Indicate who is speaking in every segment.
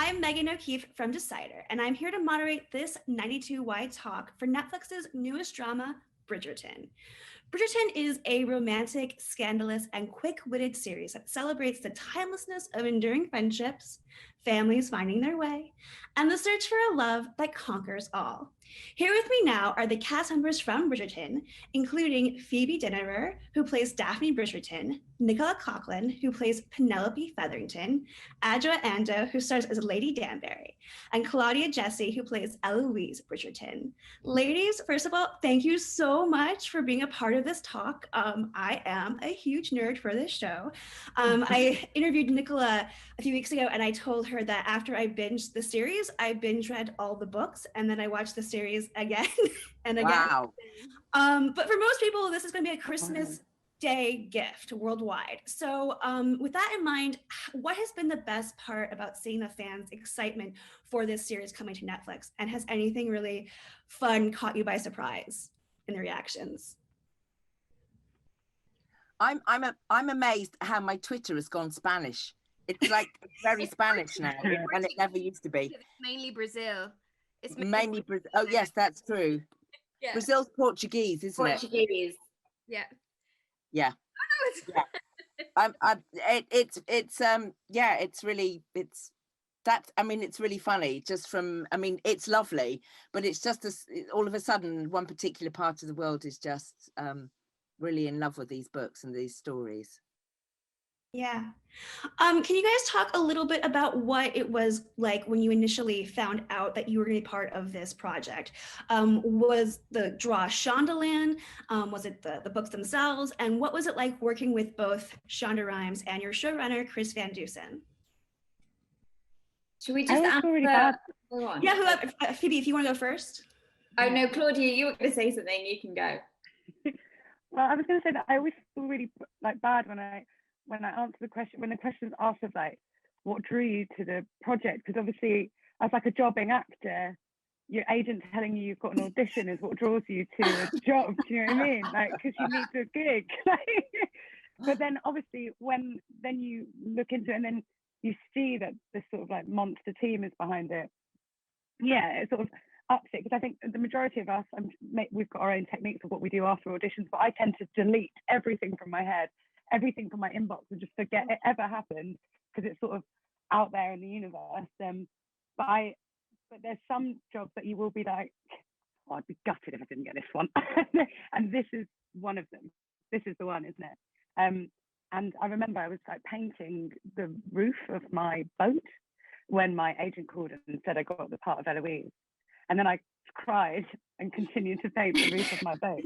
Speaker 1: I'm Megan O'Keefe from Decider, and I'm here to moderate this 92Y talk for Netflix's newest drama, Bridgerton. Bridgerton is a romantic, scandalous, and quick-witted series that celebrates the timelessness of enduring friendships, families finding their way, and the search for a love that conquers all. Here with me now are the cast members from Bridgerton, including Phoebe Dynevor, who plays Daphne Bridgerton, Nicola Coughlan, who plays Penelope Featherington, Adjoa Andoh, who stars as Lady Danbury, and Claudia Jessie, who plays Eloise Bridgerton. Ladies, first of all, thank you so much for being a part of this talk. I am a huge nerd for this show. I interviewed Nicola a few weeks ago, and I told her that after I binged the series, I binge read all the books, and then I watched the series again and again.
Speaker 2: Wow.
Speaker 1: But for most people, this is going to be a Christmas Day gift worldwide. So with that in mind, what has been the best part about seeing the fans' excitement for this series coming to Netflix? And has anything really fun caught you by surprise in the reactions?
Speaker 2: I'm amazed how my Twitter has gone Spanish. It's like very Spanish now, and it never used to be.
Speaker 3: It's mainly Brazil.
Speaker 2: It's mainly Brazil. Oh yes, that's true. Yeah. Brazil's Portuguese, isn't it?
Speaker 3: Portuguese. Yeah.
Speaker 2: Yeah.
Speaker 3: Oh, no,
Speaker 2: it's really funny. Just from, it's lovely, but it's just all of a sudden one particular part of the world is just really in love with these books and these stories.
Speaker 1: Yeah. Can you guys talk a little bit about what it was like when you initially found out that you were going to be part of this project? Was the draw Shondaland? Was it the books themselves? And what was it like working with both Shonda Rhimes and your showrunner, Chris Van Dusen?
Speaker 3: Should we just answer?
Speaker 1: Yeah, Phoebe, if you want to go first.
Speaker 3: Oh no, Claudia, you were going to say something. You can go.
Speaker 4: Well, I was going to say that I always feel really bad when I answer the question, when the question's asked of like, what drew you to the project? Because obviously, as like a jobbing actor, your agent telling you you've got an audition is what draws you to a job. Do you know what I mean? Like, because you need the gig. But then obviously, when then you look into it and then you see that this sort of like monster team is behind it, yeah, it sort of ups it. Because I think the majority of us, we've got our own techniques of what we do after auditions, but I tend to delete everything from my head, everything from my inbox, and just forget it ever happened because it's sort of out there in the universe. But there's some jobs that you will be like, oh, I'd be gutted if I didn't get this one. And this is one of them. This is the one, isn't it? And I remember I was like painting the roof of my boat when my agent called and said I got the part of Eloise. And then I cried and continued to paint the roof of my boat.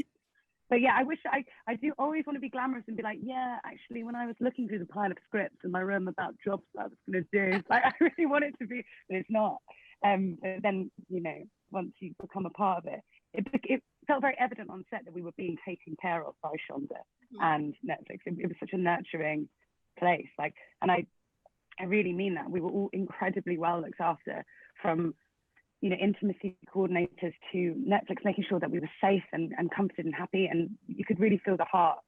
Speaker 4: But yeah, I wish I do always want to be glamorous and be like, yeah, actually, when I was looking through the pile of scripts in my room about jobs that I was going to do, like I really want it to be, but it's not. But then, you know, once you become a part of it, it felt very evident on set that we were being taken care of by Shonda and Netflix. It was such a nurturing place. Like, and I really mean that. We were all incredibly well looked after, from you know, intimacy coordinators to Netflix, making sure that we were safe and comforted and happy. And you could really feel the heart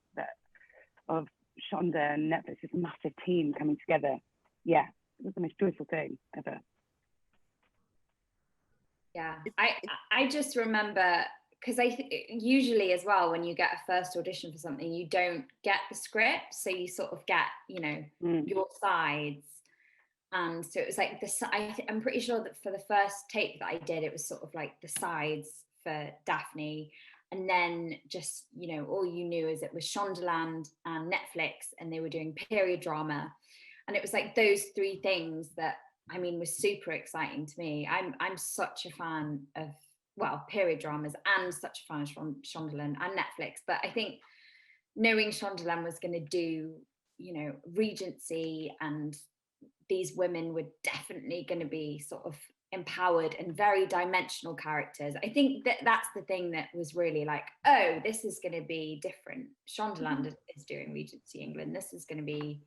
Speaker 4: of Shonda and Netflix, this massive team coming together. Yeah, it was the most joyful thing ever.
Speaker 3: Yeah, I just remember, because usually as well, when you get a first audition for something, you don't get the script. So you sort of get, you know, your sides. And so it was like I'm pretty sure that for the first take that I did, it was sort of like the sides for Daphne, and then just, you know, all you knew is it was Shondaland and Netflix, and they were doing period drama, and it was like those three things that, I mean, was super exciting to me. I'm such a fan of, well, period dramas, and such a fan of Shondaland and Netflix, but I think knowing Shondaland was going to do, you know, Regency, and these women were definitely going to be sort of empowered and very dimensional characters. I think that's the thing that was really like, oh, this is going to be different. Shondaland is doing Regency England. This is going to be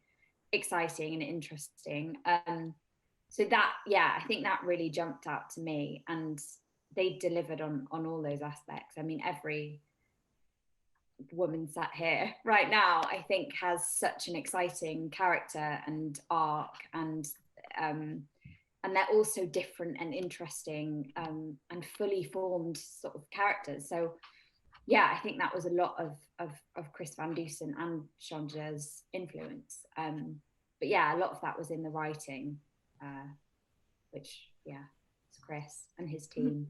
Speaker 3: exciting and interesting. So that, yeah, I think that really jumped out to me, and they delivered on all those aspects. I mean, every woman sat here right now, I think, has such an exciting character and arc, and and they're also different and interesting, and fully formed sort of characters. So yeah, I think that was a lot of Chris Van Dusen and Shonda's influence. But yeah, a lot of that was in the writing, which, yeah, it's Chris and his team.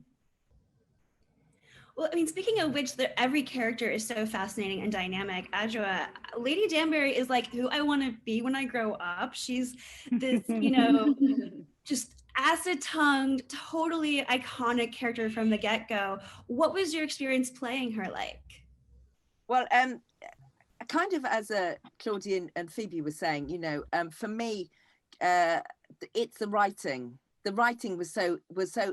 Speaker 1: Well, I mean, speaking of which, every character is so fascinating and dynamic. Adjoa, Lady Danbury is like who I want to be when I grow up. She's this, just acid-tongued, totally iconic character from the get-go. What was your experience playing her like?
Speaker 2: Well, kind of as Claudia and Phoebe were saying, for me, it's the writing. The writing was so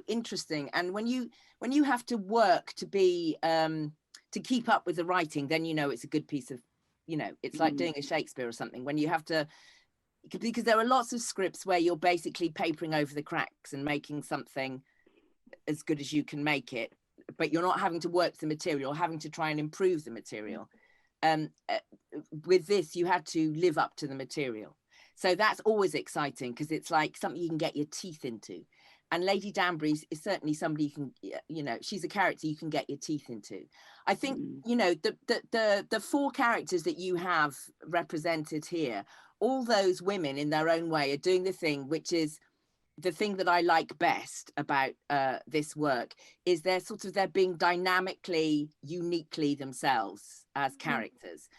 Speaker 2: interesting, and when you have to work to be to keep up with the writing, then it's a good piece of, it's like doing a Shakespeare or something. When you have to, because there are lots of scripts where you're basically papering over the cracks and making something as good as you can make it, but you're not having to work the material, having to try and improve the material. With this, you had to live up to the material. So that's always exciting because it's like something you can get your teeth into. And Lady Danbury is certainly somebody you can, she's a character you can get your teeth into. I think, the four characters that you have represented here, all those women in their own way are doing the thing, which is the thing that I like best about this work, is they're being dynamically, uniquely themselves as characters.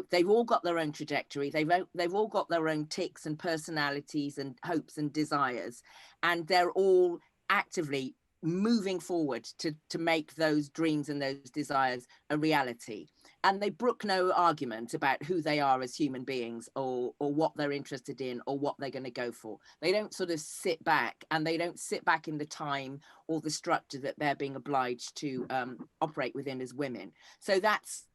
Speaker 2: They've all got their own trajectory. They've all got their own tics and personalities and hopes and desires, and they're all actively moving forward to make those dreams and those desires a reality. And they brook no argument about who they are as human beings, or what they're interested in, or what they're going to go for. They don't sort of sit back, and they don't sit back in the time or the structure that they're being obliged to operate within as women. So that's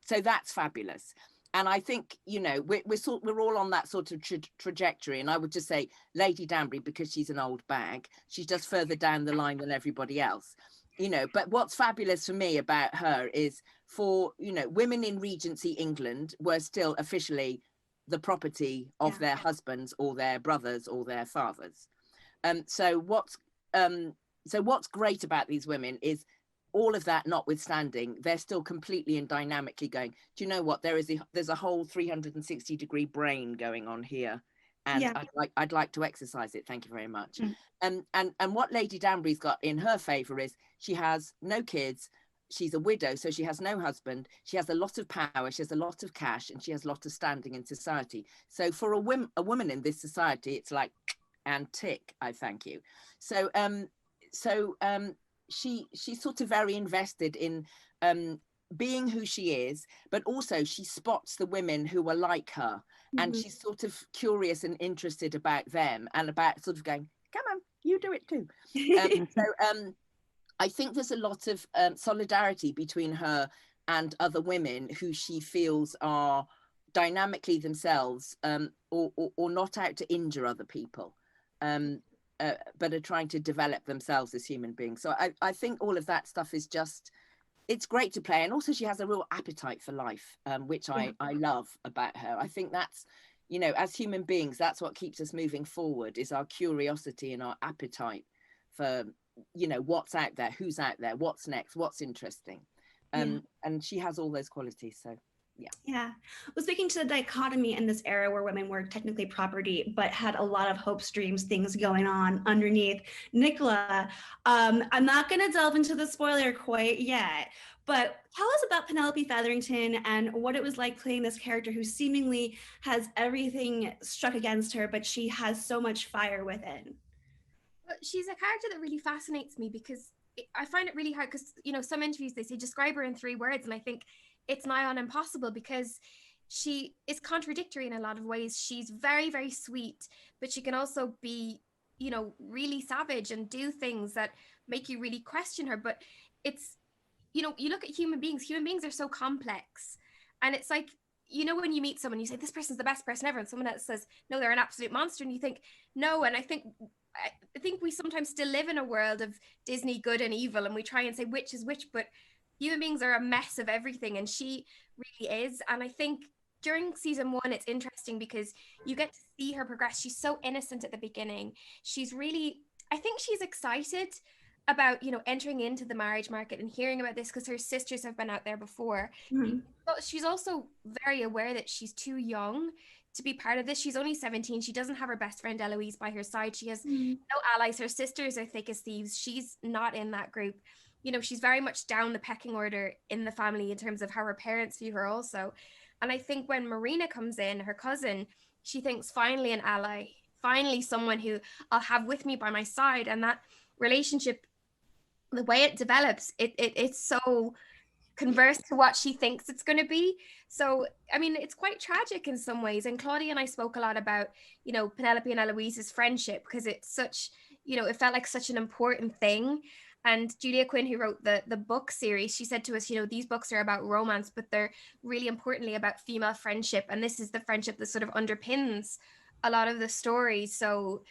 Speaker 2: fabulous. And I think, we're all on that sort of trajectory. And I would just say Lady Danbury, because she's an old bag, she's just further down the line than everybody else. But what's fabulous for me about her is, for, women in Regency England were still officially the property of their husbands or their brothers or their fathers. So what's great about these women is, all of that notwithstanding, they're still completely and dynamically going, do you know what, there's a whole 360-degree brain going on here, and I'd like to exercise it, thank you very much. And what Lady Danbury's got in her favor is, she has no kids, she's a widow, so she has no husband, she has a lot of power, she has a lot of cash, and she has a lot of standing in society. So for a woman in this society, it's like, and tick, I thank you. So she's sort of very invested in being who she is, but also she spots the women who are like her, and she's sort of curious and interested about them, and about sort of going, come on, you do it too. I think there's a lot of solidarity between her and other women who she feels are dynamically themselves, or not out to injure other people. But are trying to develop themselves as human beings. So I think all of that stuff is just, it's great to play. And also she has a real appetite for life, which I love about her. I think that's, as human beings, that's what keeps us moving forward, is our curiosity and our appetite for, what's out there, who's out there, what's next, what's interesting. And she has all those qualities, so.
Speaker 1: Yeah. Well, speaking to the dichotomy in this era where women were technically property, but had a lot of hopes, dreams, things going on underneath, Nicola, I'm not going to delve into the spoiler quite yet, but tell us about Penelope Featherington and what it was like playing this character who seemingly has everything struck against her, but she has so much fire within.
Speaker 5: Well, she's a character that really fascinates me, because I find it really hard, because, some interviews, they say describe her in 3 words, and I think it's nigh on impossible, because she is contradictory in a lot of ways. She's very, very sweet, but she can also be, really savage and do things that make you really question her. But it's, you look at human beings are so complex, and it's like, when you meet someone, you say, this person's the best person ever, and someone else says, no, they're an absolute monster, and you think, no. And I think we sometimes still live in a world of Disney good and evil, and we try and say which is which, but human beings are a mess of everything, and she really is. And I think during season 1, it's interesting because you get to see her progress. She's so innocent at the beginning. She's really I think she's excited about, you know, entering into the marriage market and hearing about this because her sisters have been out there before.
Speaker 1: Mm-hmm.
Speaker 5: But she's also very aware that she's too young to be part of this. She's only 17. She doesn't have her best friend Eloise by her side. She has no allies. Her sisters are thick as thieves. She's not in that group. You know, she's very much down the pecking order in the family in terms of how her parents view her also. And I think when Marina comes in, her cousin, she thinks finally an ally, finally someone who I'll have with me by my side. And that relationship, the way it develops, it's so converse to what she thinks it's going to be. So, I mean, it's quite tragic in some ways. And Claudia and I spoke a lot about, you know, Penelope and Eloise's friendship because it's such, you know, it felt like such an important thing. And Julia Quinn, who wrote the book series, she said to us, you know, these books are about romance, but they're really importantly about female friendship. And this is the friendship that sort of underpins a lot of the stories. So,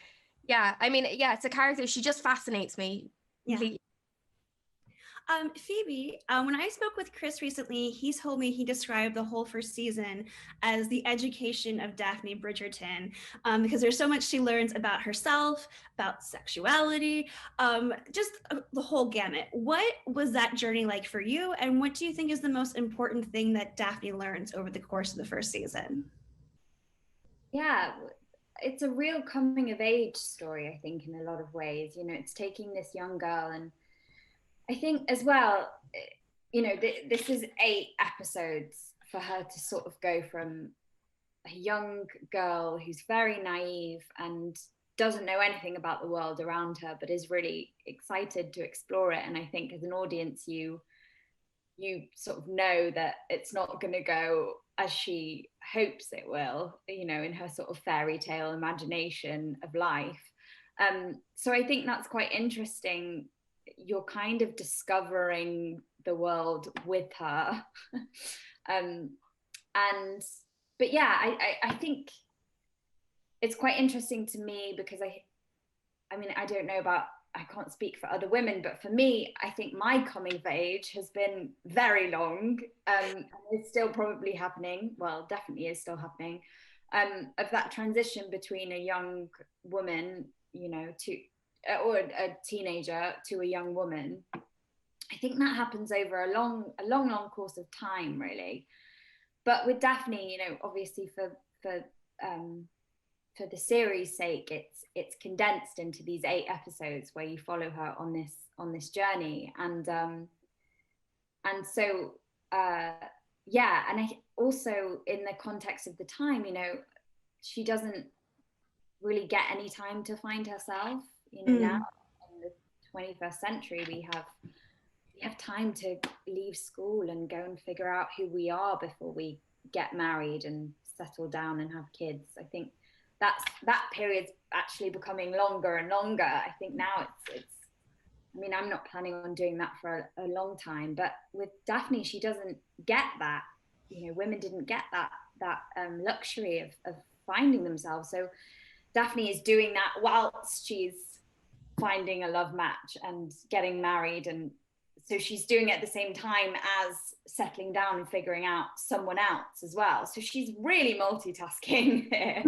Speaker 5: yeah, I mean, yeah, it's a character. She just fascinates me.
Speaker 1: Yeah. Phoebe, when I spoke with Chris recently, he told me he described the whole first season as the education of Daphne Bridgerton, because there's so much she learns about herself, about sexuality, just the whole gamut. What was that journey like for you? And what do you think is the most important thing that Daphne learns over the course of the first season?
Speaker 3: Yeah, it's a real coming of age story, I think, in a lot of ways. You know, it's taking this young girl, and I think as well, you know, this is 8 episodes for her to sort of go from a young girl who's very naive and doesn't know anything about the world around her, but is really excited to explore it. And I think as an audience, you sort of know that it's not going to go as she hopes it will, you know, in her sort of fairy tale imagination of life. So I think that's quite interesting. You're kind of discovering the world with her. But yeah, I think it's quite interesting to me because I mean, I don't know about, I can't speak for other women, but for me, I think my coming of age has been very long. And it's still probably happening. Well, definitely is still happening. Of that transition between a young woman, you know, or a teenager to a young woman. I think that happens over a long course of time, really. But with Daphne, you know, obviously for the series' sake, it's condensed into these 8 episodes where you follow her on this journey, and so yeah, and I also in the context of the time, you know, she doesn't really get any time to find herself. You know, now in the 21st century, we have time to leave school and go and figure out who we are before we get married and settle down and have kids. I think that period's actually becoming longer and longer. I think now it's I mean, I'm not planning on doing that for a long time, but with Daphne, she doesn't get that. You know, women didn't get that luxury of finding themselves. So Daphne is doing that whilst she's finding a love match and getting married, and so she's doing it at the same time as settling down and figuring out someone else as well. So she's really multitasking here,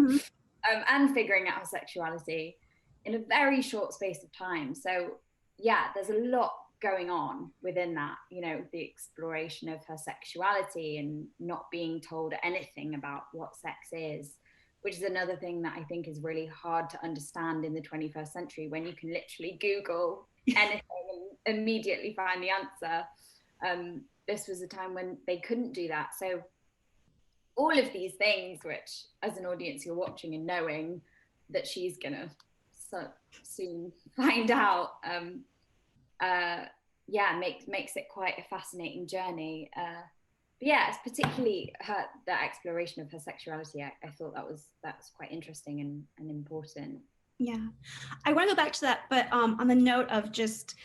Speaker 3: and figuring out her sexuality in a very short space of time. So yeah, there's a lot going on within that, you know, the exploration of her sexuality and not being told anything about what sex is, which is another thing that I think is really hard to understand in the 21st century, when you can literally Google anything and immediately find the answer. This was a time when they couldn't do that. So all of these things, which as an audience you're watching and knowing that she's gonna soon find out, yeah, makes it quite a fascinating journey. But yeah, it's particularly the exploration of her sexuality. I thought that was quite interesting and important.
Speaker 1: Yeah, I want to go back to that, but on the note of just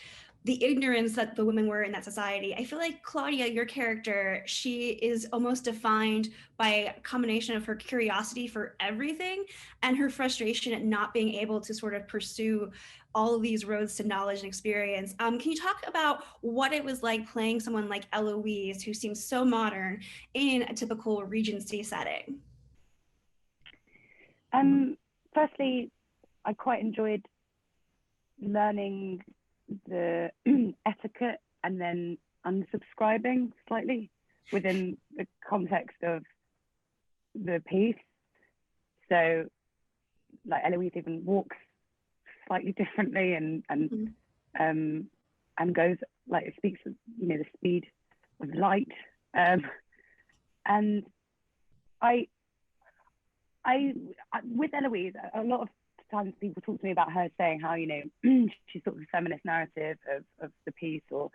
Speaker 1: the ignorance that the women were in that society, I feel like Claudia, your character, she is almost defined by a combination of her curiosity for everything and her frustration at not being able to sort of pursue all of these roads to knowledge and experience. Can you talk about what it was like playing someone like Eloise, who seems so modern, in a typical Regency setting?
Speaker 4: Firstly, I quite enjoyed learning the etiquette and then unsubscribing slightly within the context of the piece. So like Eloise even walks slightly differently and goes, like, it speaks of, you know, the speed of light. And I with Eloise, a lot of times people talk to me about her saying how, you know, she's sort of the feminist narrative of the piece, or,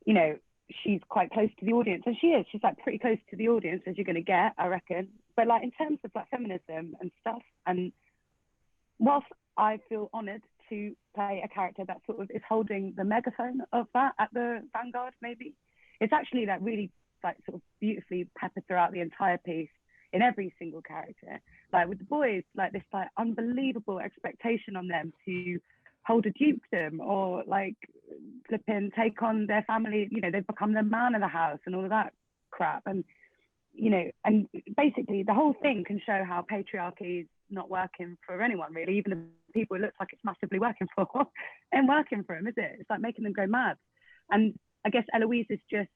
Speaker 4: you know, she's quite close to the audience, and she is. She's like pretty close to the audience as you're going to get, I reckon. But like in terms of like feminism and stuff, and whilst I feel honoured to play a character that sort of is holding the megaphone of that at the vanguard, maybe, it's actually like really like sort of beautifully peppered throughout the entire piece in every single character. Like with the boys, like this like unbelievable expectation on them to hold a dukedom, or like flip and take on their family, you know, they've become the man of the house and all of that crap. And, you know, and basically the whole thing can show how patriarchy is not working for anyone really, even the people it looks like it's massively working for and working for them, is it? It's like making them go mad. And I guess Eloise is just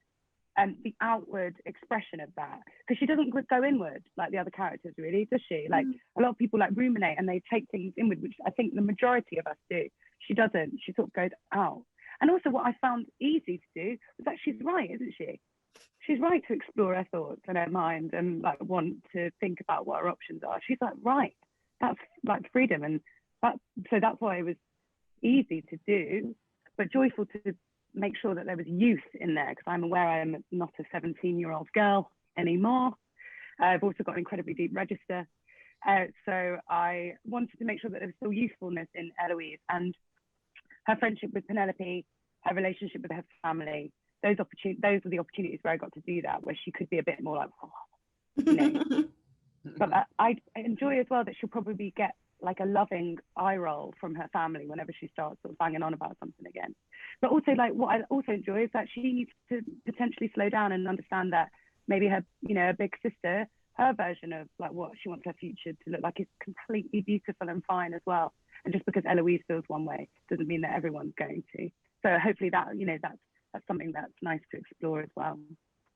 Speaker 4: the outward expression of that, because she doesn't go inward like the other characters really, does she? Like a lot of people like ruminate and they take things inward, which I think the majority of us do. She doesn't. She sort of goes out. And also what I found easy to do was that she's right, isn't she? She's right to explore her thoughts and her mind and like want to think about what her options are. She's like, right, that's like freedom. And so that's why it was easy to do, but joyful to make sure that there was youth in there, because I'm aware I'm not a 17-year-old girl anymore. I've also got an incredibly deep register. So I wanted to make sure that there was still youthfulness in Eloise, and her friendship with Penelope, her relationship with her family, those were the opportunities where I got to do that, where she could be a bit more like, oh, you know. But I enjoy as well that she'll probably get like a loving eye roll from her family whenever she starts sort of banging on about something again. But also, like, what I also enjoy is that she needs to potentially slow down and understand that maybe her, you know, her big sister, her version of like what she wants her future to look like is completely beautiful and fine as well. And just because Eloise feels one way doesn't mean that everyone's going to. So hopefully that, you know, that's something that's nice to explore as well.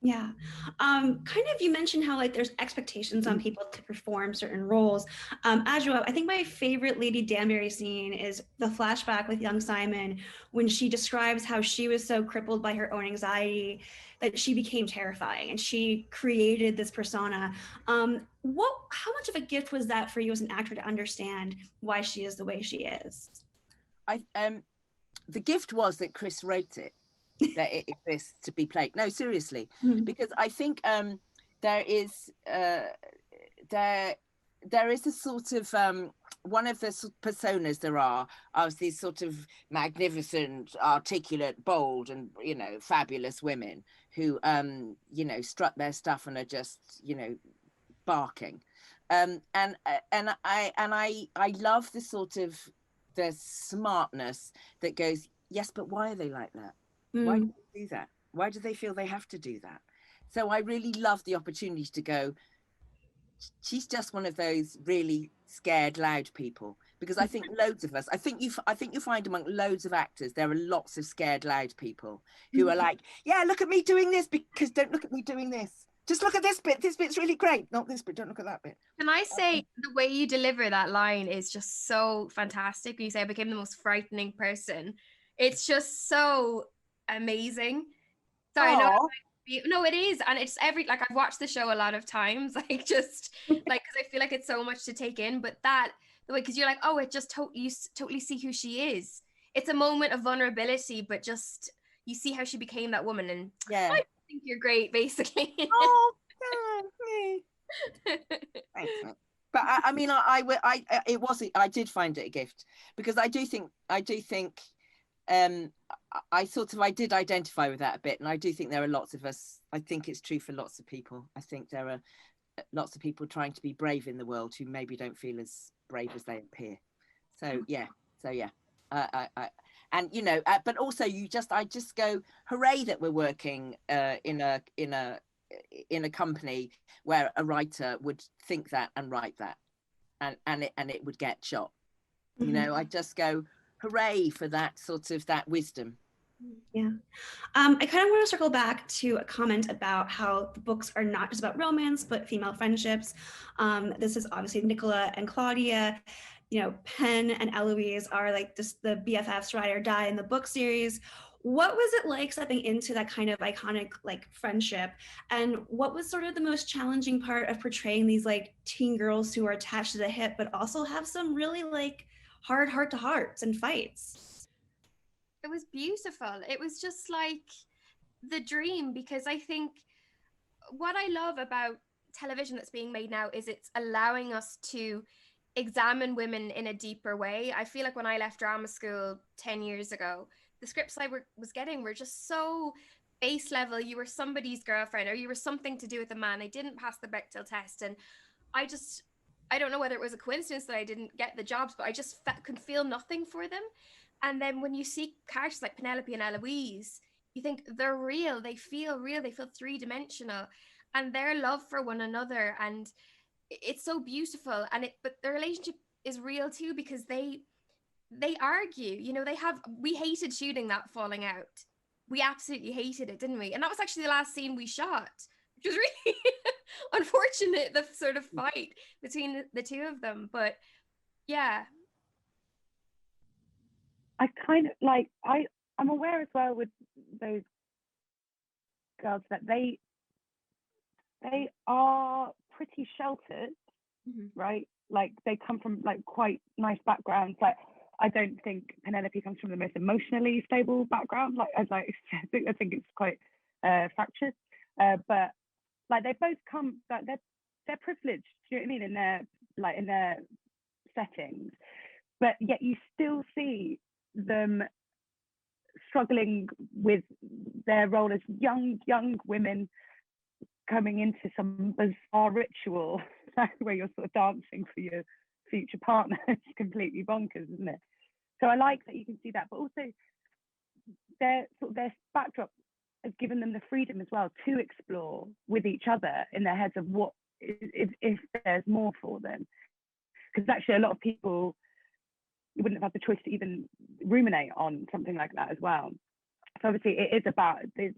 Speaker 1: Yeah. Kind of, you mentioned how like there's expectations on people to perform certain roles. Adjoa, I think my favorite Lady Danbury scene is the flashback with young Simon, when she describes how she was so crippled by her own anxiety that she became terrifying and she created this persona. How much of a gift was that for you as an actor to understand why she is the way she is?
Speaker 2: The gift was that Chris wrote it. That it exists to be played. No, seriously, because I think there is a sort of one of the personas there are these sort of magnificent, articulate, bold, and, you know, fabulous women who you know, strut their stuff and are just, you know, barking, and I love the sort of the smartness that goes, yes, but why are they like that? Why do they do that? Why do they feel they have to do that? So I really love the opportunity to go, she's just one of those really scared, loud people. Because I think loads of us, I think you find among loads of actors, there are lots of scared, loud people who are like, yeah, look at me doing this, because don't look at me doing this. Just look at this bit. This bit's really great. Not this bit. Don't look at that bit.
Speaker 5: Can I say the way you deliver that line is just so fantastic. When you say I became the most frightening person, it's just so amazing. Sorry, no, it is, and it's like I've watched the show a lot of times, like just like because I feel like it's so much to take in. But the way, because you're like, oh, it just you totally see who she is. It's a moment of vulnerability, but just you see how she became that woman, and
Speaker 2: yeah,
Speaker 5: I think you're great, basically.
Speaker 2: Oh, thanks, mate. But I mean, I did find it a gift, because I did identify with that a bit, and I do think there are lots of us. I think it's true for lots of people. I think there are lots of people trying to be brave in the world who maybe don't feel as brave as they appear. So yeah. And you know, but also I just go, hooray that we're working in a company where a writer would think that and write that, and it would get shot. You know, I just go, hooray for that sort of that wisdom.
Speaker 1: Yeah. I kind of want to circle back to a comment about how the books are not just about romance, but female friendships. This is obviously Nicola and Claudia. You know, Penn and Eloise are like just the BFFs, ride or die in the book series. What was it like stepping into that kind of iconic like friendship? And what was sort of the most challenging part of portraying these like teen girls who are attached to the hip, but also have some really like hard heart-to-hearts and fights?
Speaker 5: It was beautiful. It was just like the dream, because I think what I love about television that's being made now is it's allowing us to examine women in a deeper way. I feel like when I left drama school 10 years ago, the scripts I was getting were just so base level. You were somebody's girlfriend, or you were something to do with a man. I didn't pass the Bechdel test, and I don't know whether it was a coincidence that I didn't get the jobs, but I just could feel nothing for them. And then when you see characters like Penelope and Eloise, you think they're real, they feel three-dimensional, and their love for one another, and it's so beautiful. And but the relationship is real too, because they argue, you know, we hated shooting that falling out. We absolutely hated it, didn't we? And that was actually the last scene we shot, which was really unfortunate, the sort of fight between the two of them. But yeah,
Speaker 4: I kind of like, I'm aware as well with those girls that they are pretty sheltered, right? Like they come from like quite nice backgrounds. Like I don't think Penelope comes from the most emotionally stable background. Like I think it's quite fractured. But like they both come, like they're privileged. Do you know what I mean? In their settings, but yet you still see them struggling with their role as young women coming into some bizarre ritual where you're sort of dancing for your future partner. It's completely bonkers, isn't it? So I like that you can see that, but also their backdrop has given them the freedom as well to explore with each other in their heads of what if there's more for them. Because actually a lot of people wouldn't have had the choice to even ruminate on something like that as well. So obviously it is about, there's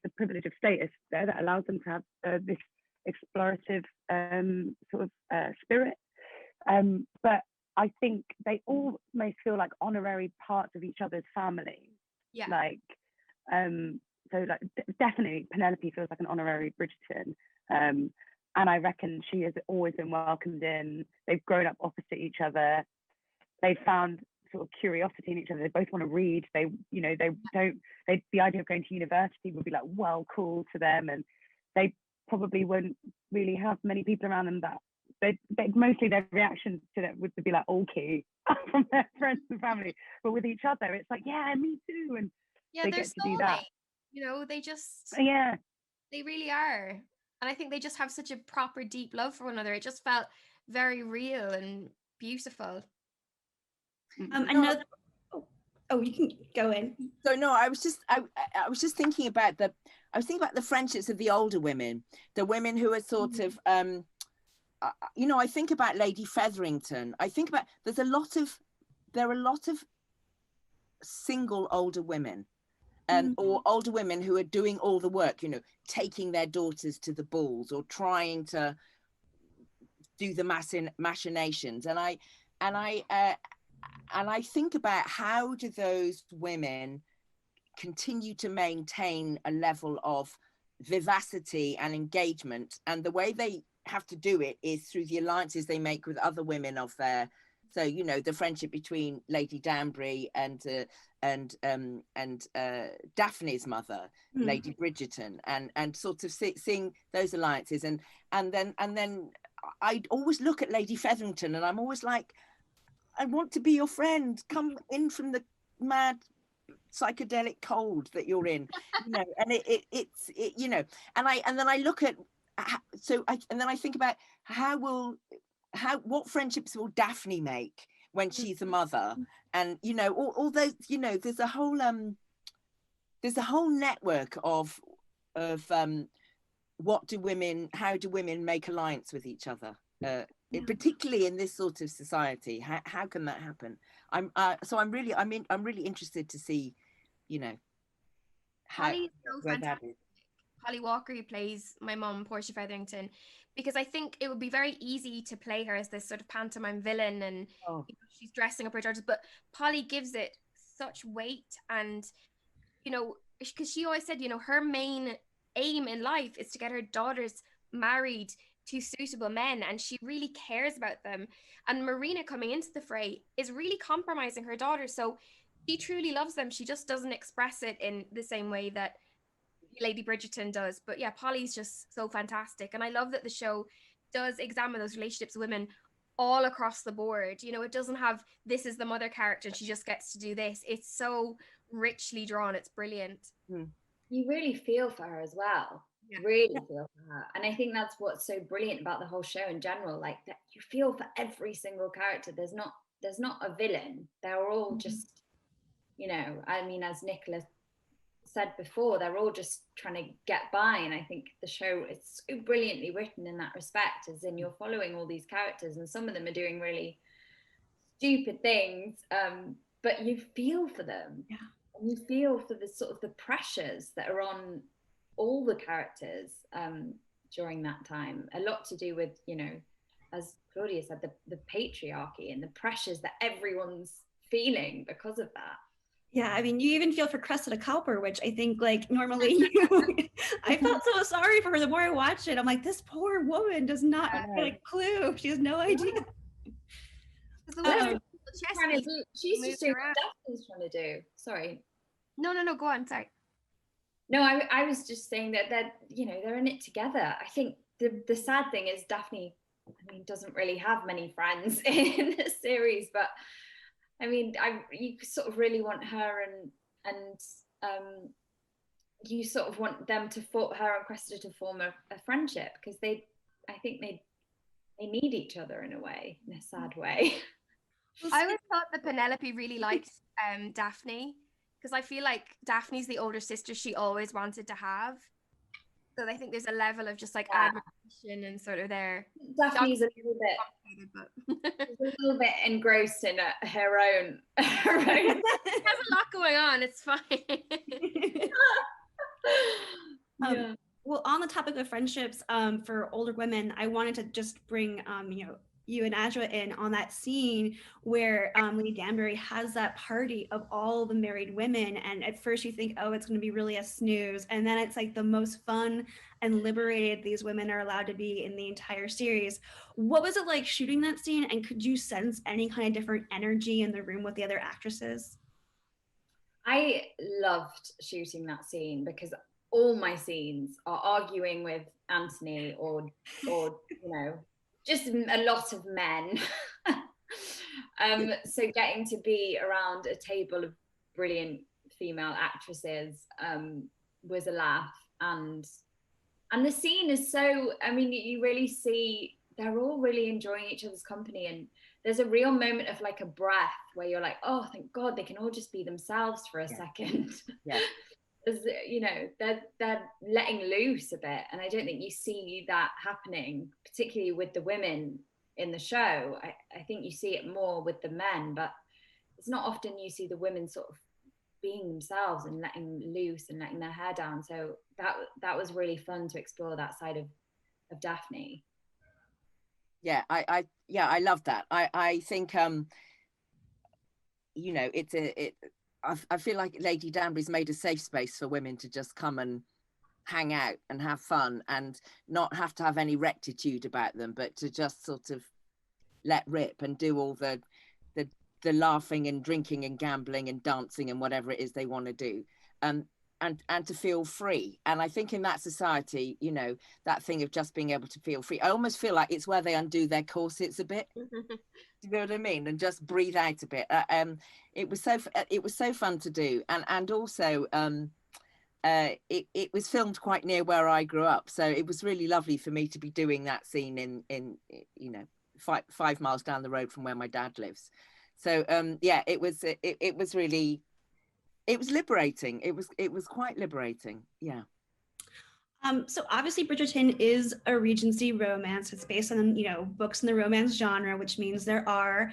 Speaker 4: a privilege of status there that allows them to have this explorative spirit. But I think they almost feel like honorary parts of each other's family.
Speaker 5: Yeah.
Speaker 4: Definitely Penelope feels like an honorary Bridgerton. And I reckon she has always been welcomed in. They've grown up opposite each other. They found sort of curiosity in each other. They both want to read. The idea of going to university would be like, well, cool to them. And they probably wouldn't really have many people around them that mostly their reactions to that would be like, okay, from their friends and family. But with each other, it's like, yeah, me too. And
Speaker 5: yeah, they're so do that. You know, they just, they really are. And I think they just have such a proper deep love for one another. It just felt very real and beautiful.
Speaker 1: Another, you can go in.
Speaker 2: So no, I was just thinking about the friendships of the older women, the women who are sort of I think about Lady Featherington. I think about there are a lot of single older women or older women who are doing all the work, you know, taking their daughters to the balls or trying to do the machinations. And I think about how do those women continue to maintain a level of vivacity and engagement, and the way they have to do it is through the alliances they make with other women of their, so you know, the friendship between Lady Danbury and Daphne's mother, Lady Bridgerton, and sort of seeing those alliances, and then I always look at Lady Featherington and I'm always like, I want to be your friend. Come in from the mad psychedelic cold that you're in, you know. And it's you know. And then I look at and then I think about what friendships will Daphne make when she's a mother, and you know, all those, you know, there's a whole network of how do women make alliance with each other particularly in this sort of society. How can that happen? I'm really interested to see, you know,
Speaker 5: Polly's so
Speaker 2: where that
Speaker 5: fantastic.
Speaker 2: is.
Speaker 5: Polly Walker, who plays my mum, Portia Featherington, because I think it would be very easy to play her as this sort of pantomime villain, and she's dressing up her daughters, but Polly gives it such weight, and because she always said, her main aim in life is to get her daughters married to suitable men, and she really cares about them. And Marina coming into the fray is really compromising her daughters, so she truly loves them. She just doesn't express it in the same way that Lady Bridgerton does. But yeah, Polly's just so fantastic, and I love that the show does examine those relationships with women all across the board. It doesn't have this is the mother character and she just gets to do this. It's so richly drawn. It's brilliant.
Speaker 3: You really feel for her as well. Really feel for her, and I think that's what's so brilliant about the whole show in general, like that you feel for every single character. There's not a villain. They're all just, I mean, as Nicola said before, they're all just trying to get by, and I think the show is so brilliantly written in that respect, as in you're following all these characters and some of them are doing really stupid things, but you feel for them. And you feel for the sort of the pressures that are on all the characters during that time. A lot to do with, as Claudia said, the patriarchy and the pressures that everyone's feeling because of that.
Speaker 1: Yeah, I mean, you even feel for Cressida Cowper, which I think, like, normally I felt so sorry for her. The more I watched it, I'm like, this poor woman does not have a clue. She has no idea.
Speaker 3: She's just doing what Daphne's trying to do. Sorry.
Speaker 5: No, go on. Sorry.
Speaker 3: No, I was just saying that they're in it together. I think the sad thing is Daphne, I mean, doesn't really have many friends in the series, but I mean, you sort of really want her and you sort of want them to her and Cressida to form a friendship, because I think they need each other in a way, in a sad way.
Speaker 5: I always thought that Penelope really liked Daphne, because I feel like Daphne's the older sister she always wanted to have. So I think there's a level of just like admiration and sort of there.
Speaker 3: Daphne's a little bit engrossed in her own.
Speaker 5: She has a lot going on. It's fine.
Speaker 1: Well, on the topic of friendships, for older women, I wanted to just bring you and Adjoa in on that scene where Lady Danbury has that party of all the married women, and at first you think, oh, it's going to be really a snooze, and then it's like the most fun and liberated these women are allowed to be in the entire series. What was it like shooting that scene, and could you sense any kind of different energy in the room with the other actresses?
Speaker 3: I loved shooting that scene because all my scenes are arguing with Anthony or just a lot of men. So getting to be around a table of brilliant female actresses was a laugh, and the scene is so, I mean, you really see they're all really enjoying each other's company, and there's a real moment of like a breath where you're like, oh, thank God they can all just be themselves for a second. As they're letting loose a bit, and I don't think you see that happening, particularly with the women in the show. I think you see it more with the men, but it's not often you see the women sort of being themselves and letting loose and letting their hair down. So that was really fun to explore that side of Daphne.
Speaker 2: I love that. I think I feel like Lady Danbury's made a safe space for women to just come and hang out and have fun and not have to have any rectitude about them, but to just sort of let rip and do all the laughing and drinking and gambling and dancing and whatever it is they want to do, and to feel free. And I think in that society, that thing of just being able to feel free, I almost feel like it's where they undo their corsets a bit. Do you know what I mean? And just breathe out a bit. It was so fun to do, and also it was filmed quite near where I grew up, so it was really lovely for me to be doing that scene in 5 miles down the road from where my dad lives. So it was really, it was liberating. It was quite liberating. Yeah.
Speaker 1: So obviously Bridgerton is a Regency romance. It's based on, books in the romance genre, which means there are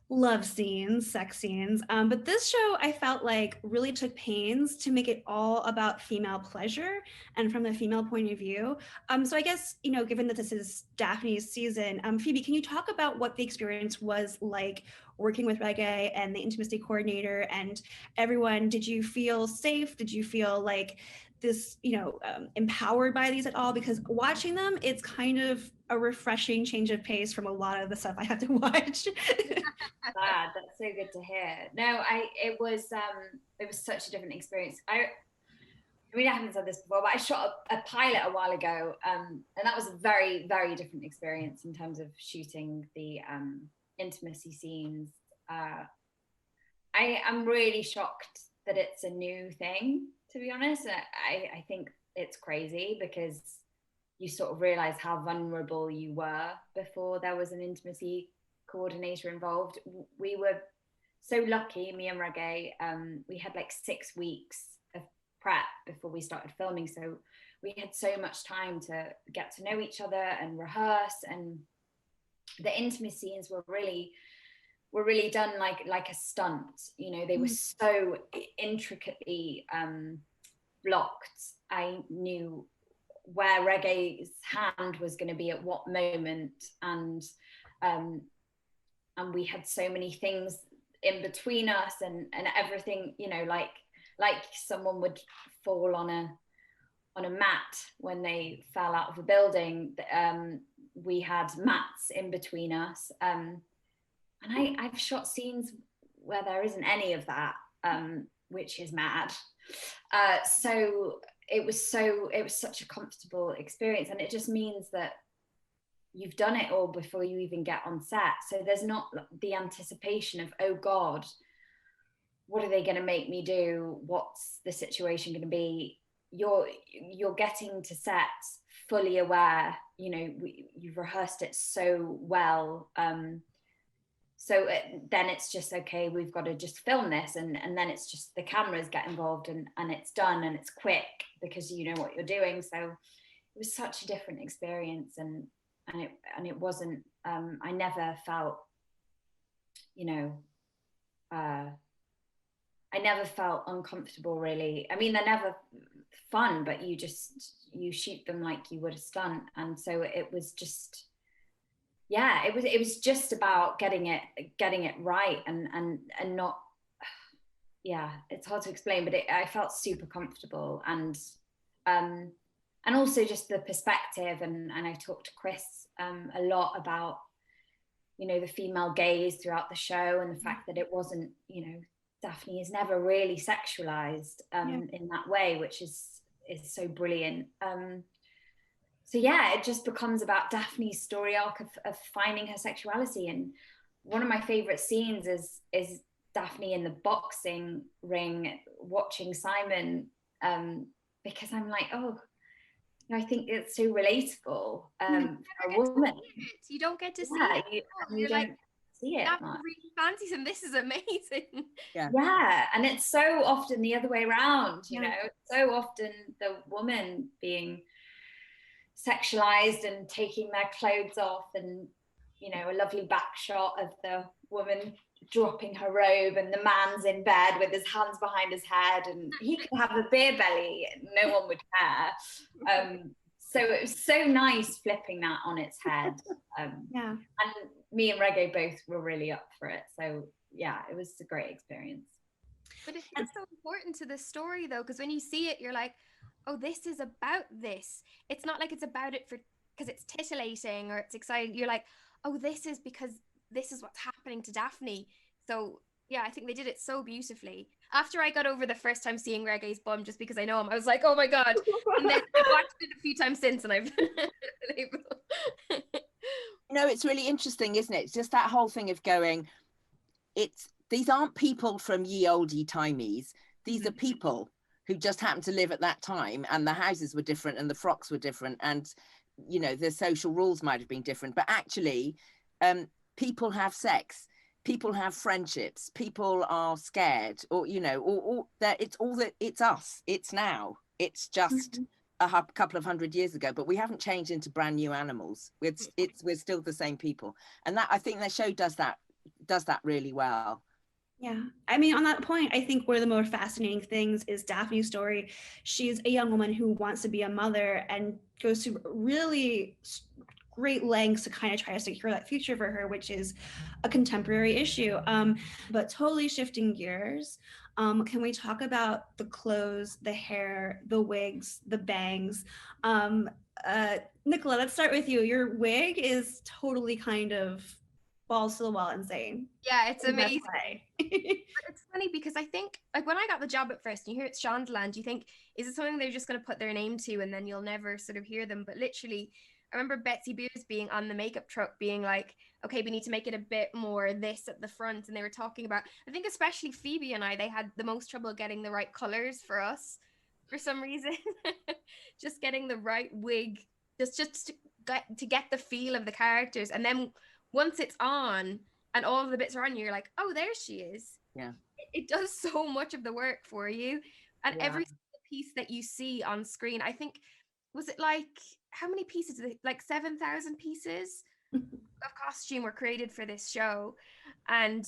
Speaker 1: love scenes, sex scenes. But this show, I felt like, really took pains to make it all about female pleasure and from the female point of view. So I guess, given that this is Daphne's season, Phoebe, can you talk about what the experience was like working with Reggae and the intimacy coordinator and everyone? Did you feel safe? Did you feel like this, empowered by these at all? Because watching them, it's kind of a refreshing change of pace from a lot of the stuff I have to watch.
Speaker 3: That's so good to hear. No, it was such a different experience. I mean, I haven't said this before, but I shot a pilot a while ago, and that was a very, very different experience in terms of shooting the intimacy scenes. I am really shocked that it's a new thing, to be honest. I think it's crazy because you sort of realize how vulnerable you were before there was an intimacy coordinator involved. We were so lucky, me and Reggae, we had like 6 weeks of prep before we started filming, so we had so much time to get to know each other and rehearse, and the intimacy scenes were really done like a stunt. They were so intricately blocked. I knew where Reggae's hand was going to be at what moment, and we had so many things in between us and everything, like someone would fall on a mat when they fell out of a building. We had mats in between us, and I've shot scenes where there isn't any of that, which is mad. So it was such a comfortable experience, and it just means that you've done it all before you even get on set. So there's not the anticipation of, oh God, what are they going to make me do? What's the situation going to be? You're getting to set fully aware. You've rehearsed it so well. So then it's just, okay, we've got to just film this, and then it's just the cameras get involved, and it's done, and it's quick because you know what you're doing. So it was such a different experience, and it wasn't, I never felt, I never felt uncomfortable, really. I mean, they're never fun, but you shoot them like you would a stunt. And so it was just, it was just about getting it right, and not, it's hard to explain, but I felt super comfortable, and also just the perspective, and I talked to Chris a lot about, the female gaze throughout the show, and the fact that it wasn't, Daphne is never really sexualized in that way, which is so brilliant. So it just becomes about Daphne's story arc of finding her sexuality. And one of my favorite scenes is Daphne in the boxing ring watching Simon, because I'm like, oh, I think it's so relatable for a woman.
Speaker 5: You don't get to see it.
Speaker 3: You don't see it.
Speaker 5: Daphne really fancies him. This is amazing.
Speaker 3: Yeah, and it's so often the other way around. So often the woman being sexualized and taking their clothes off, and a lovely back shot of the woman dropping her robe, and the man's in bed with his hands behind his head, and he could have a beer belly and no one would care. So it was so nice flipping that on its head. And me and Reggae both were really up for it. So it was a great experience.
Speaker 5: But it's so important to the story, though, because when you see it, you're like, oh, this is about this. It's not like it's about it because it's titillating or it's exciting. You're like, oh, this is because this is what's happening to Daphne. So I think they did it so beautifully. After I got over the first time seeing Reggae's bum, just because I know him, I was like, oh my God. And then I watched it a few times since, and I've been able.
Speaker 2: It's really interesting, isn't it? It's just that whole thing of going, these aren't people from ye olde timies. These are people who just happened to live at that time, and the houses were different and the frocks were different, and the social rules might have been different, but actually people have sex, people have friendships, people are scared, or it's all that it's us, it's now, it's just couple of hundred years ago, but we haven't changed into brand new animals. We're still the same people, and that, I think, that show does that really well.
Speaker 1: Yeah, I mean, on that point, I think one of the more fascinating things is Daphne's story. She's a young woman who wants to be a mother and goes to really great lengths to kind of try to secure that future for her, which is a contemporary issue. But totally shifting gears, can we talk about the clothes, the hair, the wigs, the bangs? Nicola, let's start with you. Your wig is totally kind of balls to the wall insane.
Speaker 5: Yeah, it's
Speaker 1: In the best
Speaker 5: amazing.
Speaker 1: way.
Speaker 5: It's funny because I think, like, when I got the job at first, and you hear it's Shondaland, you think, is it something they're just going to put their name to and then you'll never sort of hear them? But literally, I remember Betsy Beers being on the makeup truck being like, okay, we need to make it a bit more this at the front. And they were talking about, I think especially Phoebe and I, they had the most trouble getting the right colors for us for some reason. Just getting the right wig, just to get the feel of the characters. And then once it's on and all of the bits are on, you're like, oh, there she is.
Speaker 2: Yeah.
Speaker 5: It does so much of the work for you. And
Speaker 2: Yeah.
Speaker 5: every piece that you see on screen, I think, was it like, how many pieces? Like 7,000 pieces of costume were created for this show. And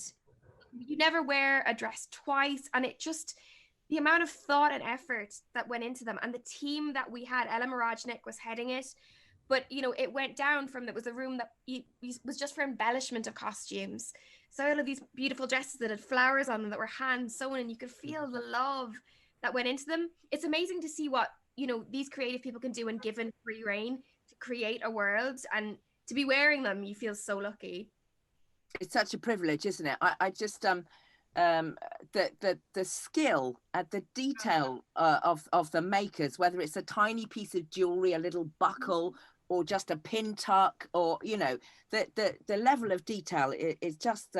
Speaker 5: you never wear a dress twice. And it just, the amount of thought and effort that went into them, and the team that we had, Ella Marajnik was heading it. But, you know, it went down from, it was a room that was just for embellishment of costumes. So all of these beautiful dresses that had flowers on them that were hand sewn, and you could feel the love that went into them. It's amazing to see what, you know, these creative people can do when given free reign to create a world, and to be wearing them, you feel so lucky.
Speaker 2: It's such a privilege, isn't it? I just the skill and the detail of the makers, whether it's a tiny piece of jewelry, a little buckle, or just a pin tuck, or, you know, the level of detail is just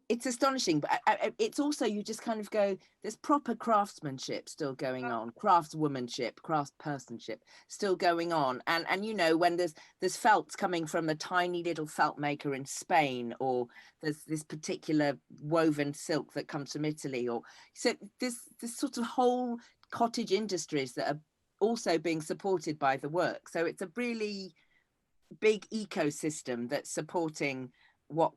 Speaker 2: it's astonishing. But it's also, you just kind of go, there's proper craftsmanship still going on, craftswomanship, craftspersonship still going on. And you know, when there's felts coming from a tiny little felt maker in Spain, or there's this particular woven silk that comes from Italy, or so this sort of whole cottage industries that are also being supported by the work. So it's a really big ecosystem that's supporting what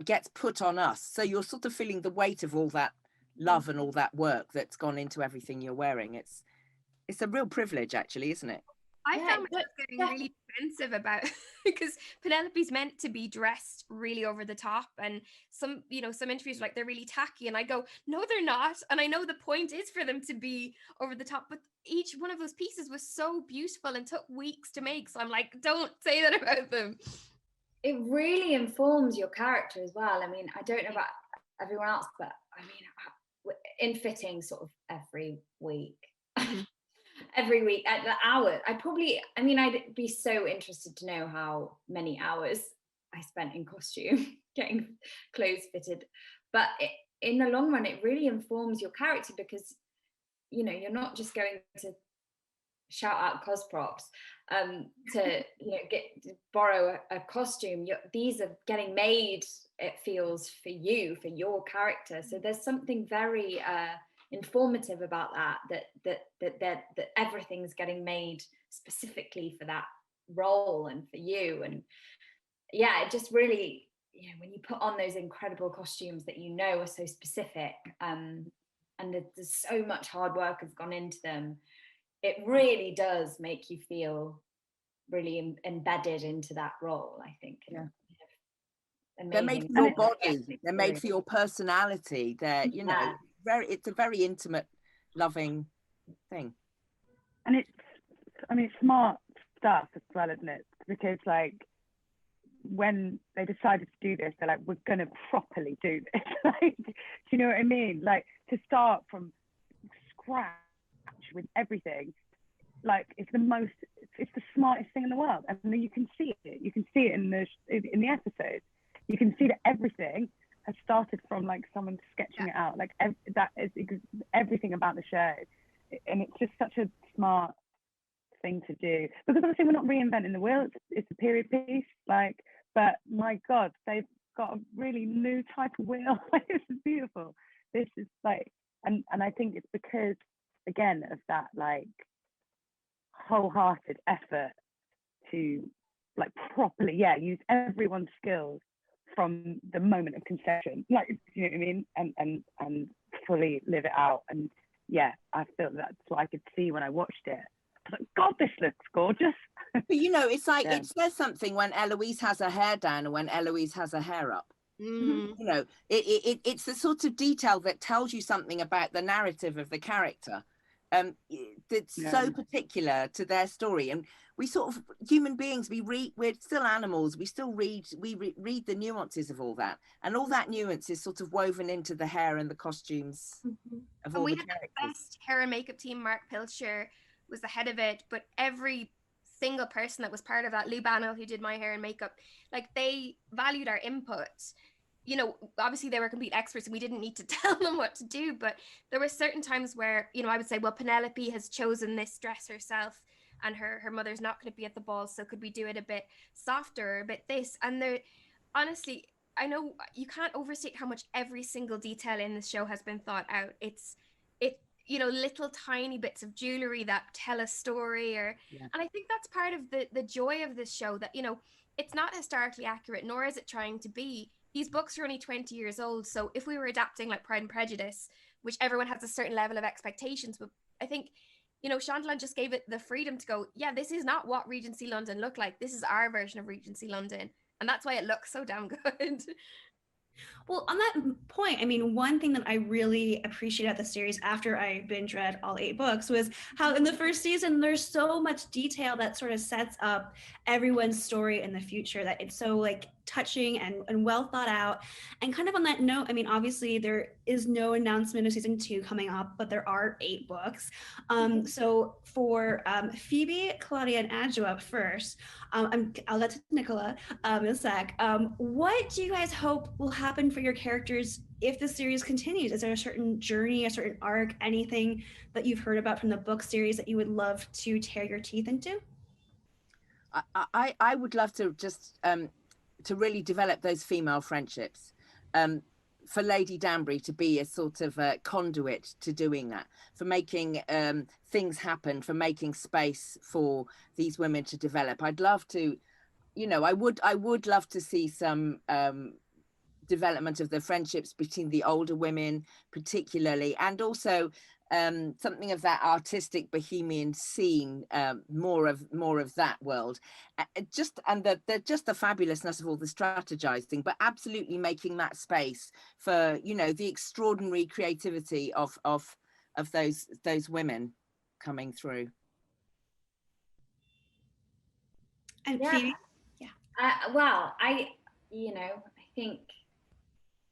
Speaker 2: gets put on us. So you're sort of feeling the weight of all that love and all that work that's gone into everything you're wearing. It's a real privilege, actually, isn't it?
Speaker 5: I found myself getting really defensive about because Penelope's meant to be dressed really over the top, and some interviews are like, they're really tacky, and I go, no, they're not. And I know the point is for them to be over the top, but each one of those pieces was so beautiful and took weeks to make. So I'm like, don't say that about them.
Speaker 3: It really informs your character as well. I mean, I don't know about everyone else, but I mean, in fitting sort of every week. Every week at the hour, I'd be so interested to know how many hours I spent in costume getting clothes fitted. But in the long run, it really informs your character, because, you know, you're not just going to shout out cos props to, you know, borrow a costume. These are getting made, it feels, for you, for your character. So there's something very informative about that everything's getting made specifically for that role and for you. And yeah, it just really, you know, when you put on those incredible costumes that, you know, are so specific, and there's so much hard work has gone into them, it really does make you feel really embedded into that role, I think.
Speaker 2: Yeah.
Speaker 3: They're
Speaker 2: made for your body, they're made for your personality, they're, you know, it's a very intimate, loving thing.
Speaker 4: And it's smart stuff as well, isn't it? Because, like, when they decided to do this, they're like, we're gonna properly do this. Like, do you know what I mean? Like, to start from scratch with everything, like, it's the smartest thing in the world. And then you can see it in the episode. You can see that everything has started from, like, someone sketching it out. Like, that is everything about the show, and it's just such a smart thing to do, because obviously we're not reinventing the wheel. It's a period piece, like, but my God, they've got a really new type of wheel. This is beautiful. This is like, and I think it's because again of that like wholehearted effort to like properly use everyone's skills from the moment of conception, like, you know what I mean, and fully live it out. And I feel that's what I could see when I watched it. I was like, God, this looks gorgeous.
Speaker 2: But you know, it's like it says something when Eloise has her hair down and when Eloise has her hair up. You know, it's the sort of detail that tells you something about the narrative of the character. That's so particular to their story. And we sort of, human beings, we're still animals. We still read the nuances of all that, and all that nuance is sort of woven into the hair and the costumes of all the characters.
Speaker 5: The best hair and makeup team. Mark Pilcher was the head of it, but every single person that was part of that, Lou Bannell, who did my hair and makeup, like, they valued our input. You know, obviously they were complete experts and we didn't need to tell them what to do, but there were certain times where, you know, I would say, well, Penelope has chosen this dress herself and her mother's not going to be at the ball, so could we do it a bit softer, a bit this? And there, honestly, I know you can't overstate how much every single detail in this show has been thought out. You know, little tiny bits of jewelry that tell a story, and I think that's part of the joy of this show, that, you know, it's not historically accurate, nor is it trying to be. These books are only 20 years old, so if we were adapting like Pride and Prejudice, which everyone has a certain level of expectations, but I think, you know, Shondaland just gave it the freedom to go, this is not what Regency London looked like. This is our version of Regency London, and that's why it looks so damn good.
Speaker 1: Well, on that point, I mean, one thing that I really appreciated at the series after I binge read all 8 books was how in the first season, there's so much detail that sort of sets up everyone's story in the future, that it's so like touching and well thought out. And kind of on that note, I mean, obviously there is no announcement of season 2 coming up, but there are 8 books. So for Phoebe, Claudia, and Adjoa first, I'll get to Nicola in a sec. What do you guys hope will happen for your characters if the series continues? Is there a certain journey, a certain arc, anything that you've heard about from the book series that you would love to tear your teeth into?
Speaker 2: I would love to just to really develop those female friendships, for Lady Danbury to be a sort of conduit to doing that, for making things happen, for making space for these women to develop. I'd love to, you know, I would love to see some development of the friendships between the older women particularly, and also something of that artistic bohemian scene, more of that world, just the fabulousness of all the strategizing, but absolutely making that space for, you know, the extraordinary creativity of those women coming through.
Speaker 1: And Phoebe?
Speaker 3: Well, I think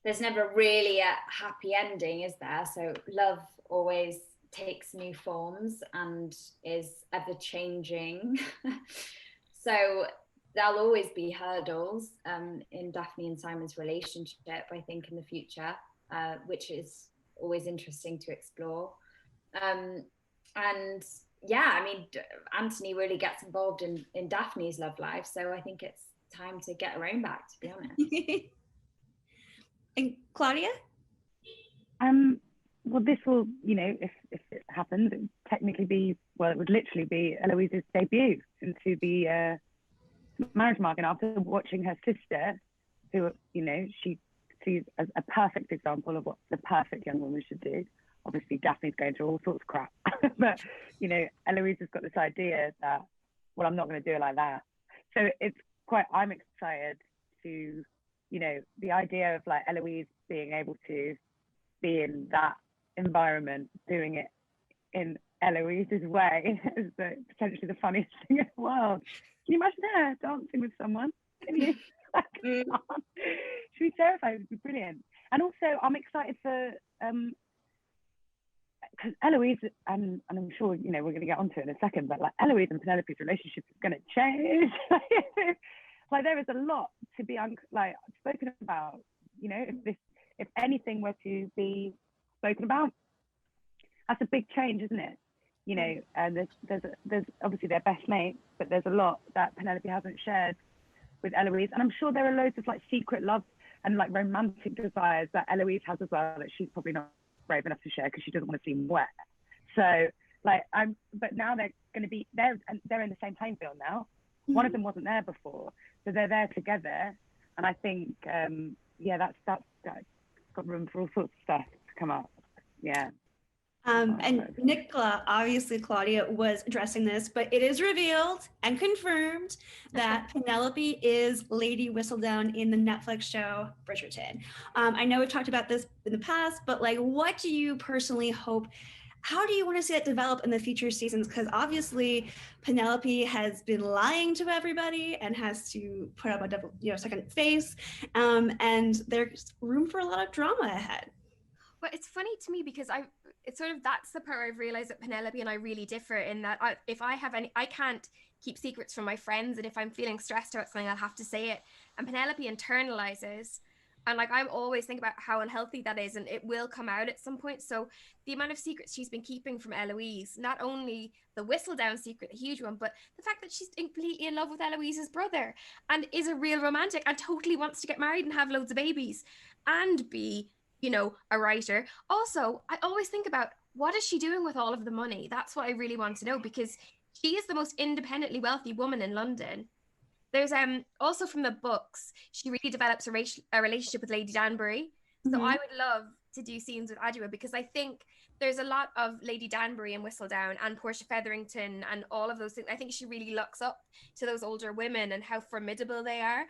Speaker 3: there's never really a happy ending, is there? So love always takes new forms and is ever changing. So there'll always be hurdles in Daphne and Simon's relationship, I think, in the future, which is always interesting to explore. And yeah, I mean, Anthony really gets involved in Daphne's love life, so I think it's time to get her own back, to be honest.
Speaker 1: And Claudia?
Speaker 4: Well, this will, you know, if it happens, it would technically be, well, it would literally be Eloise's debut into the marriage market, after watching her sister, who, you know, she sees as a perfect example of what the perfect young woman should do. Obviously, Daphne's going through all sorts of crap, but, you know, Eloise has got this idea that, well, I'm not going to do it like that. So I'm excited to, you know, the idea of like Eloise being able to be in that environment, doing it in Eloise's way, is potentially the funniest thing in the world. Can you imagine her dancing with someone? Can you? She'd be terrified. It would be brilliant. And also, I'm excited for because Eloise, and I'm sure, you know, we're going to get onto it in a second, but like Eloise and Penelope's relationship is going to change. Like there is a lot to be spoken about, you know, if anything were to be spoken about, that's a big change, isn't it? You know, and there's obviously they're best mates, but there's a lot that Penelope hasn't shared with Eloise, and I'm sure there are loads of like secret love and like romantic desires that Eloise has as well, that she's probably not brave enough to share because she doesn't want to seem wet. So like but now they're going to be they're in the same playing field now. One of them wasn't there before, so they're there together, and I think that's got room for all sorts of stuff to come up. Yeah.
Speaker 1: And Nicola, obviously Claudia was addressing this, but it is revealed and confirmed that Penelope is Lady Whistledown in the Netflix show Bridgerton. I know we've talked about this in the past, but like, what do you personally hope? How do you want to see it develop in the future seasons? Because obviously Penelope has been lying to everybody and has to put up a second face, and there's room for a lot of drama ahead.
Speaker 5: Well, it's funny to me because it's sort of, that's the part I've realized that Penelope and I really differ in that I can't keep secrets from my friends, and if I'm feeling stressed about something, I'll have to say it. And Penelope internalizes, and like I'm always thinking about how unhealthy that is, and it will come out at some point. So the amount of secrets she's been keeping from Eloise, not only the Whistledown secret, the huge one, but the fact that she's completely in love with Eloise's brother and is a real romantic and totally wants to get married and have loads of babies and be, a writer. Also, I always think about, what is she doing with all of the money? That's what I really want to know, because she is the most independently wealthy woman in London. There's also from the books, she really develops a relationship with Lady Danbury. So I would love to do scenes with Adjoa, because I think there's a lot of Lady Danbury and Whistledown and Portia Featherington and all of those things. I think she really looks up to those older women and how formidable they are.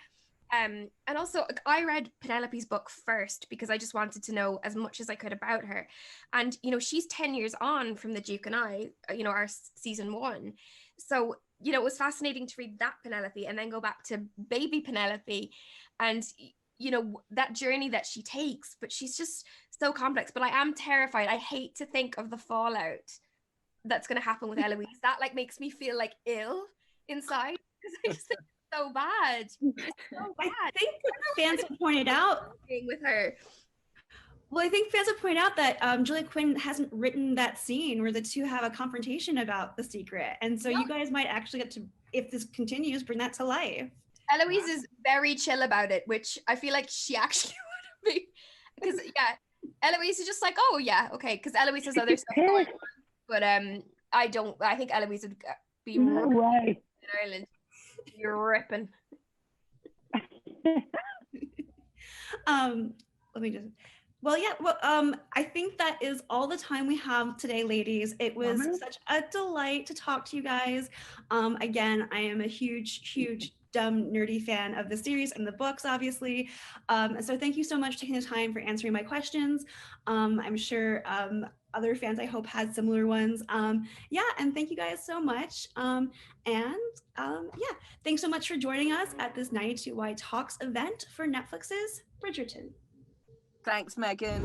Speaker 5: And also, I read Penelope's book first because I just wanted to know as much as I could about her. And, she's 10 years on from The Duke and I, our season 1. So, it was fascinating to read that Penelope and then go back to baby Penelope and, that journey that she takes. But she's just so complex. But I am terrified. I hate to think of the fallout that's going to happen with Eloise. That makes me feel ill inside, because I just think so bad. It's so bad.
Speaker 1: I think fans have pointed out
Speaker 5: with her.
Speaker 1: Well, I think fans have pointed out that Julia Quinn hasn't written that scene where the two have a confrontation about the secret, and so you guys might actually get to, if this continues, bring that to life.
Speaker 5: Eloise is very chill about it, which I feel like she actually would be, because Eloise is just like, oh yeah, okay, because Eloise has other stuff going on, but I think Eloise would be
Speaker 4: no way
Speaker 5: in Ireland. You're ripping.
Speaker 1: I think that is all the time we have today, ladies. It was such a delight to talk to you guys. Again, I am a huge dumb nerdy fan of the series and the books, obviously. So thank you so much for taking the time for answering my questions. I'm sure other fans, I hope, had similar ones. And thank you guys so much. Thanks so much for joining us at this 92Y Talks event for Netflix's Bridgerton.
Speaker 2: Thanks, Meghan.